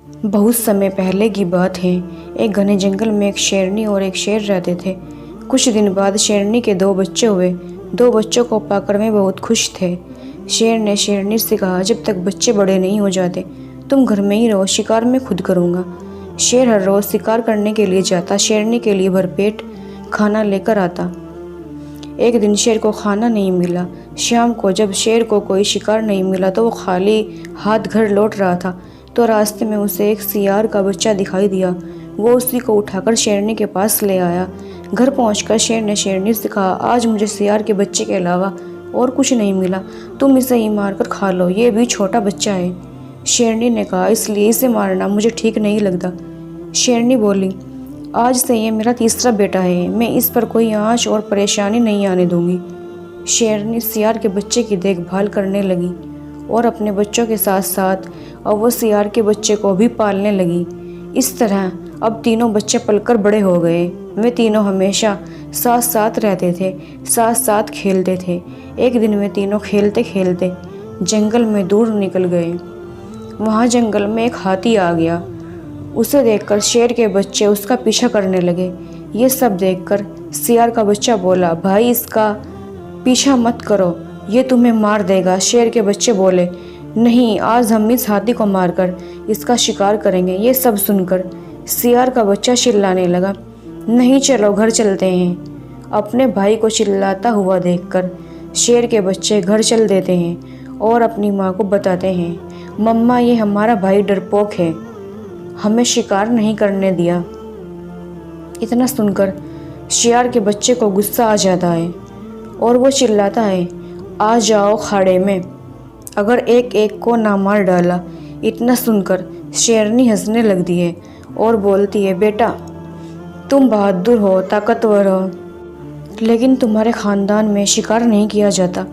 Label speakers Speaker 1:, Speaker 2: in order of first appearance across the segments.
Speaker 1: बहुत समय पहले की बात है। एक घने जंगल में एक शेरनी और एक शेर रहते थे। कुछ दिन बाद शेरनी के 2 बच्चे हुए। 2 बच्चों को पाकर वे बहुत खुश थे। शेर ने शेरनी से कहा, जब तक बच्चे बड़े नहीं हो जाते तुम घर में ही रहो, शिकार मैं खुद करूँगा। शेर हर रोज़ शिकार करने के लिए जाता, शेरनी के लिए भरपेट खाना लेकर आता। एक दिन शेर को खाना नहीं मिला। शाम को जब शेर को कोई शिकार नहीं मिला तो वो खाली हाथ घर लौट रहा था, तो रास्ते में उसे एक सियार का बच्चा दिखाई दिया। वो उसी को उठाकर शेरनी के पास ले आया। घर पहुंचकर शेर ने शेरनी से कहा, आज मुझे सियार के बच्चे के अलावा और कुछ नहीं मिला, तुम इसे ही मारकर खा लो, ये भी छोटा बच्चा है। शेरनी ने कहा, इसलिए इसे मारना मुझे ठीक नहीं लगता। शेरनी बोली, आज से ये मेरा तीसरा बेटा है, मैं इस पर कोई आँच और परेशानी नहीं आने दूंगी। शेरनी सियार के बच्चे की देखभाल करने लगी और अपने बच्चों के साथ साथ अब वो सियार के बच्चे को भी पालने लगी। इस तरह अब तीनों बच्चे पलकर बड़े हो गए। वे तीनों हमेशा साथ साथ रहते थे, साथ साथ खेलते थे। एक दिन वे तीनों खेलते खेलते जंगल में दूर निकल गए। वहाँ जंगल में एक हाथी आ गया। उसे देखकर शेर के बच्चे उसका पीछा करने लगे। ये सब देखकर सियार का बच्चा बोला, भाई इसका पीछा मत करो, ये तुम्हें मार देगा। शेर के बच्चे बोले, नहीं, आज हम इस हाथी को मारकर इसका शिकार करेंगे। ये सब सुनकर सियार का बच्चा चिल्लाने लगा, नहीं, चलो घर चलते हैं। अपने भाई को चिल्लाता हुआ देखकर शेर के बच्चे घर चल देते हैं और अपनी माँ को बताते हैं, मम्मा ये हमारा भाई डरपोक है, हमें शिकार नहीं करने दिया। इतना सुनकर शेर के बच्चे को गुस्सा आ जाता है और वो चिल्लाता है, आ जाओ खाड़े में, अगर एक एक को ना मार डाला। इतना सुनकर शेरनी हंसने लगती है और बोलती है, बेटा तुम बहादुर हो, ताकतवर हो, लेकिन तुम्हारे ख़ानदान में शिकार नहीं किया जाता।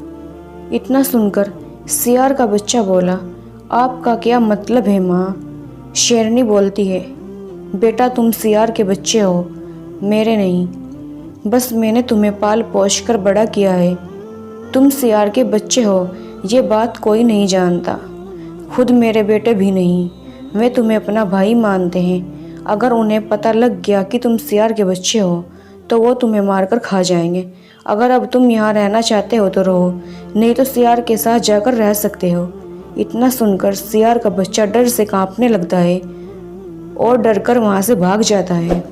Speaker 1: इतना सुनकर सियार का बच्चा बोला, आपका क्या मतलब है माँ? शेरनी बोलती है, बेटा तुम सियार के बच्चे हो, मेरे नहीं। बस मैंने तुम्हें पाल पोस कर बड़ा किया है। तुम सियार के बच्चे हो ये बात कोई नहीं जानता, खुद मेरे बेटे भी नहीं। वे तुम्हें अपना भाई मानते हैं। अगर उन्हें पता लग गया कि तुम सियार के बच्चे हो तो वो तुम्हें मारकर खा जाएंगे। अगर अब तुम यहाँ रहना चाहते हो तो रहो, नहीं तो सियार के साथ जाकर रह सकते हो। इतना सुनकर सियार का बच्चा डर से कांपने लगता है और डरकर वहाँ से भाग जाता है।